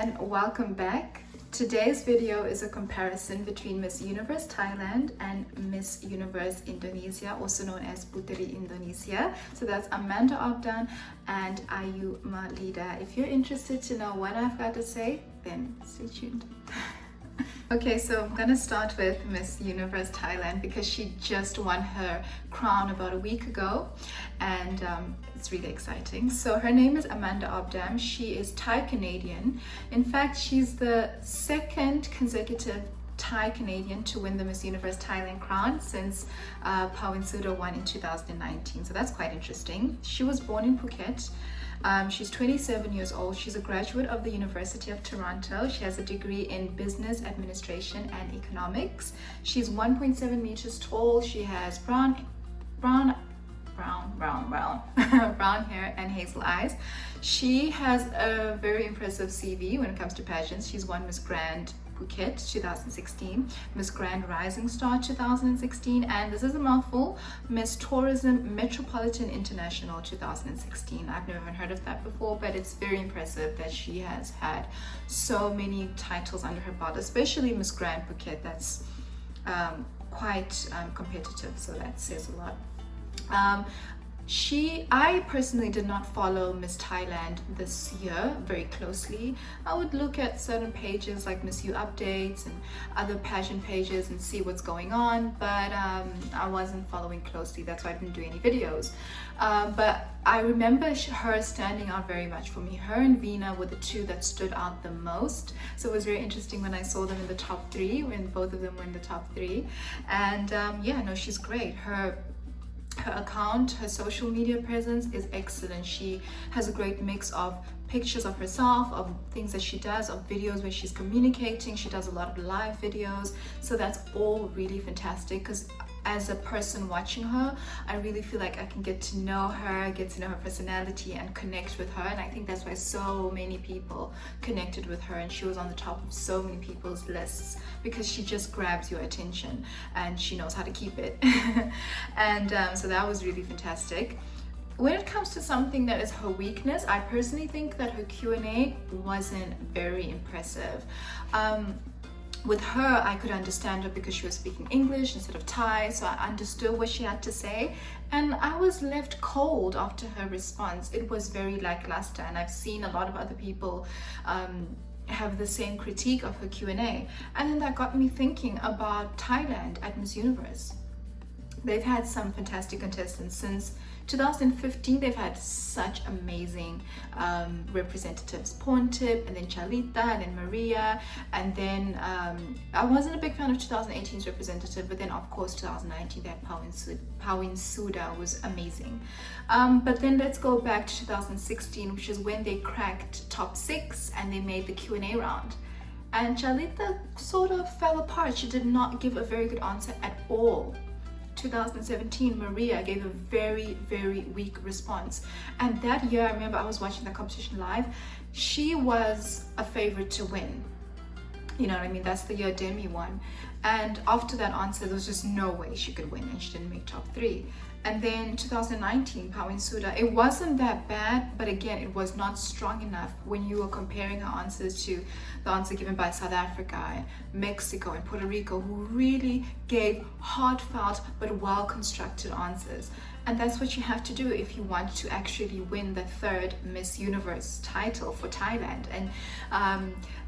And welcome back. Today's video is a comparison between Miss Universe Thailand and Miss Universe Indonesia, also known as Puteri Indonesia. So that's Amanda Obdan and Ayu Malida. If you're interested to know what I've got to say, then stay tuned. Okay, so I'm gonna start with Miss Universe Thailand because she just won her crown about a week ago, and it's really exciting. So her name is Amanda Obdam. She is Thai Canadian. In fact, she's the second consecutive Thai Canadian to win the Miss Universe Thailand crown since Suda won in 2019. So that's quite interesting. She was born in Phuket. She's 27 years old. She's a graduate of the University of Toronto. She has a degree in business administration and economics. She's 1.7 meters tall. She has brown hair and hazel eyes. She has a very impressive CV when it comes to pageants. She's won Miss Grand Phuket 2016, Miss Grand Rising Star 2016, and this is a mouthful, Miss Tourism Metropolitan International 2016. I've never even heard of that before, but it's very impressive that she has had so many titles under her belt, especially Miss Grand Phuket. That's quite competitive, so that says a lot. I personally did not follow Miss Thailand this year very closely. I would look at certain pages like Miss U Updates and other pageant pages and see what's going on, but I wasn't following closely. That's why I didn't do any videos. But I remember her standing out very much for me. Her and Veena were the two that stood out the most. So it was very interesting when I saw them in the top three, when both of them were in the top three. And yeah, no, she's great. Her account, her social media presence is excellent. She has a great mix of pictures of herself, of things that she does, of videos where she's communicating. She does a lot of live videos, so that's all really fantastic, because as a person watching her, I really feel like I can get to know her personality and connect with her, and I think that's why so many people connected with her, and she was on the top of so many people's lists because she just grabs your attention and she knows how to keep it. And so that was really fantastic. When it comes to something that is her weakness, I personally think that her Q&A wasn't very impressive. With her, I could understand her because she was speaking English instead of Thai, so I understood what she had to say, and I was left cold after her response. It was very lackluster, and I've seen a lot of other people have the same critique of her Q&A, and then that got me thinking about Thailand at Miss Universe. They've had some fantastic contestants since 2015. They've had such amazing representatives, Porntip, and then Chalita, and then Maria, and then I wasn't a big fan of 2018's representative, but then of course 2019 they had Pawin Suda was amazing. But then let's go back to 2016, which is when they cracked top 6 and they made the Q&A round. And Chalita sort of fell apart. She did not give a very good answer at all. 2017, Maria gave a very, very weak response. And that year, I remember I was watching the competition live. She was a favorite to win. You know what I mean? That's the year Demi won. And after that answer, there was just no way she could win, and she didn't make top 3. And then 2019, Pawin Suda, it wasn't that bad, but again, it was not strong enough when you were comparing her answers to the answer given by South Africa, Mexico, and Puerto Rico, who really gave heartfelt but well-constructed answers. And that's what you have to do if you want to actually win the 3rd Miss Universe title for Thailand. And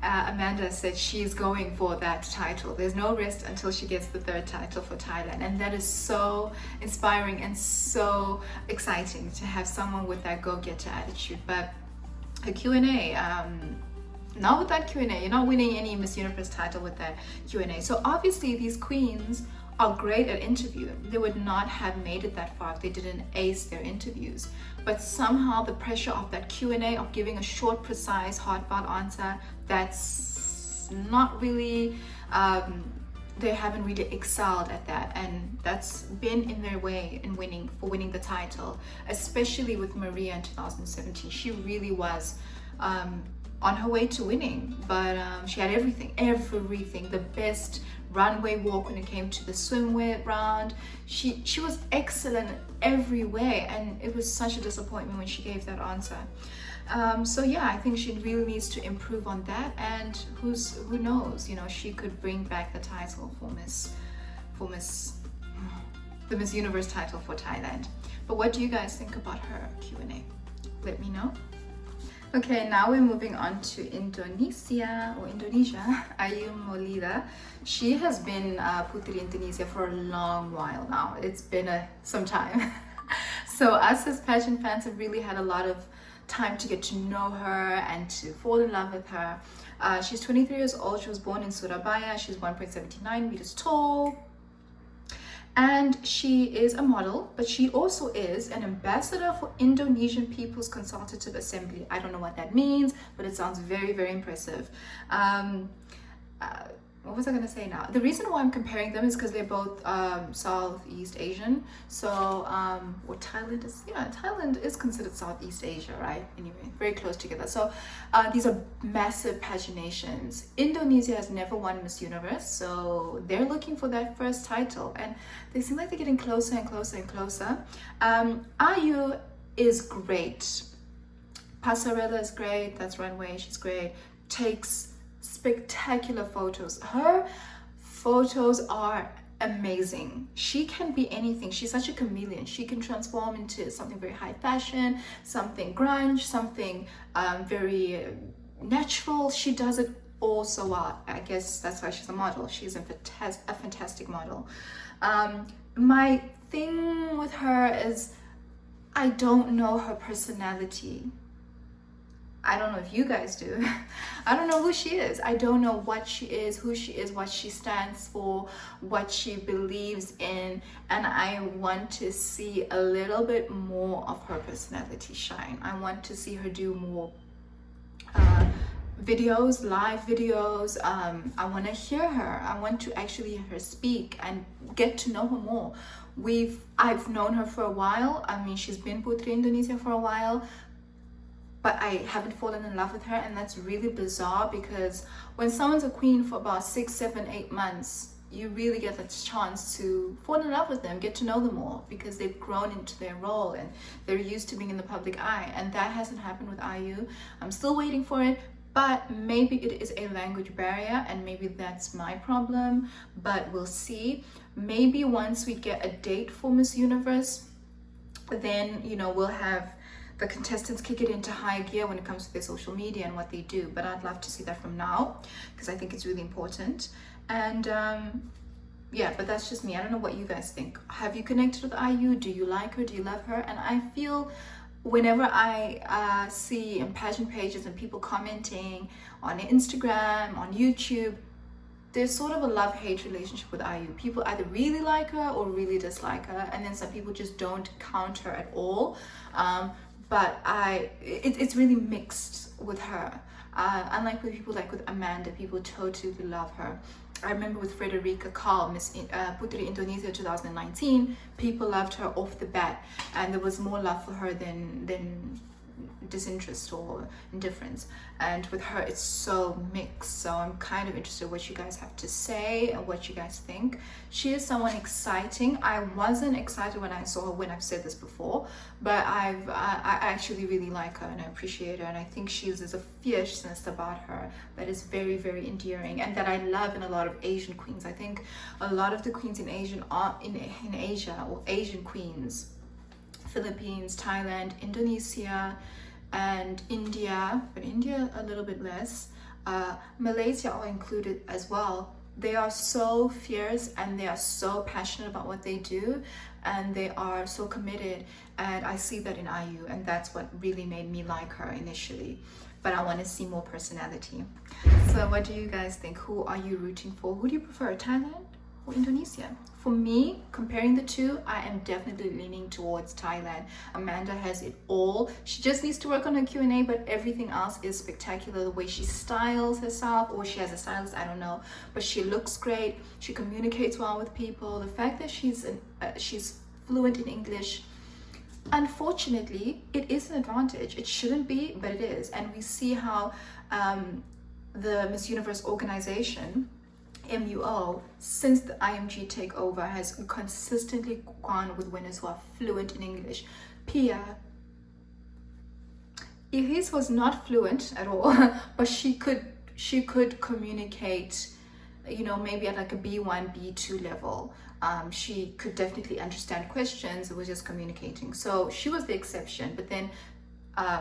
Amanda said she's going for that title. There's no rest until she gets the 3rd title for Thailand. And that is so inspiring and so exciting to have someone with that go-getter attitude. But her Q&A, not with that Q&A. You're not winning any Miss Universe title with that Q&A. So obviously these queens are great at interviewing. They would not have made it that far if they didn't ace their interviews. But somehow the pressure of that Q&A, of giving a short, precise, heartfelt answer, that's not really, they haven't really excelled at that, and that's been in their way in winning the title, especially with Maria in 2017. She really was on her way to winning, but she had everything, the best runway walk when it came to the swimwear round. She was excellent every way, and it was such a disappointment when she gave that answer. So yeah, I think she really needs to improve on that, and who knows, you know, she could bring back the title for the Miss Universe title for Thailand. But what do you guys think about her Q&A? Let me know. Okay, now we're moving on to Indonesia. Ayu Molida. She has been Puteri Indonesia for a long while now. It's been some time. So us as pageant fans have really had a lot of time to get to know her and to fall in love with her. She's 23 years old. She was born in Surabaya. She's 1.79 meters tall. And she is a model, but she also is an ambassador for Indonesian People's Consultative Assembly. I don't know what that means, but it sounds very, very impressive. What was I going to say now? The reason why I'm comparing them is because they're both Southeast Asian. So, what Thailand is, yeah, Thailand is considered Southeast Asia, right? Anyway, very close together. So, these are massive paginations. Indonesia has never won Miss Universe, so they're looking for that first title, and they seem like they're getting closer and closer and closer. Ayu is great. Passarella is great. That's runway. She's great. Takes spectacular photos. Her photos are amazing. She can be anything. She's such a chameleon. She can transform into something very high fashion, something grunge, something very natural. She does it all so well. I guess that's why she's a model. She's a fantastic model. My thing with her is I don't know her personality. I don't know if you guys do. I don't know who she is. I don't know what she is, who she is, what she stands for, what she believes in. And I want to see a little bit more of her personality shine. I want to see her do more videos, live videos. I want to hear her. I want to actually hear her speak and get to know her more. I've known her for a while. I mean, she's been Puteri Indonesia for a while, but I haven't fallen in love with her, and that's really bizarre because when someone's a queen for about 6, 7, 8 months, you really get the chance to fall in love with them, get to know them more, because they've grown into their role and they're used to being in the public eye, and that hasn't happened with Ayu. I'm still waiting for it, but maybe it is a language barrier, and maybe that's my problem, but we'll see. Maybe once we get a date for Miss Universe, then, you know, we'll have the contestants kick it into high gear when it comes to their social media and what they do. But I'd love to see that from now, because I think it's really important. And yeah, but that's just me. I don't know what you guys think. Have you connected with Ayu? Do you like her? Do you love her? And I feel whenever I see in pageant pages and people commenting on Instagram, on YouTube, there's sort of a love-hate relationship with Ayu. People either really like her or really dislike her, and then some people just don't count her at all. But it's really mixed with her. Unlike with people like with Amanda, people totally love her. I remember with Frederica Carl, Miss Puteri Indonesia 2019, people loved her off the bat, and there was more love for her than disinterest or indifference. And with her, it's so mixed. So I'm kind of interested what you guys have to say and what you guys think. She is someone exciting. I wasn't excited when I saw her, when I've said this before, but I actually really like her and I appreciate her, and I think there's a fierceness about her that is very, very endearing, and that I love in a lot of Asian queens. I think a lot of the queens in Asia or Asian queens, Philippines, Thailand, Indonesia, and India, but India a little bit less, Malaysia are included as well. They are so fierce and they are so passionate about what they do, and they are so committed, and I see that in Ayu, and that's what really made me like her initially. But I want to see more personality. So what do you guys think? Who are you rooting for? Who do you prefer, Thailand or Indonesia? For me, comparing the two, I am definitely leaning towards Thailand. Amanda has it all. She just needs to work on her Q&A, but everything else is spectacular. The way she styles herself, or she has a stylist, I don't know, but she looks great. She communicates well with people. The fact that she's fluent in English, unfortunately, it is an advantage. It shouldn't be, but it is. And we see how the Miss Universe organization, MUO, since the IMG takeover, has consistently gone with winners who are fluent in English. Pia Elise was not fluent at all, but she could communicate, you know, maybe at like a B1, B2 level. She could definitely understand questions. It was just communicating. So she was the exception. But then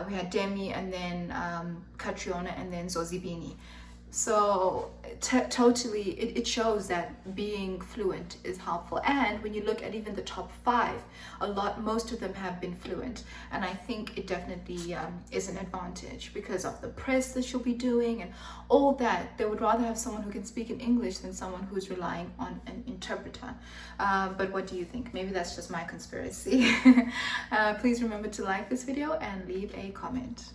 we had Demi, and then Catriona, and then Zozibini. So totally, it shows that being fluent is helpful. And when you look at even the top 5, most of them have been fluent, and I think it definitely is an advantage because of the press that she'll be doing and all that. They would rather have someone who can speak in English than someone who's relying on an interpreter. But what do you think? Maybe that's just my conspiracy. Please remember to like this video and leave a comment.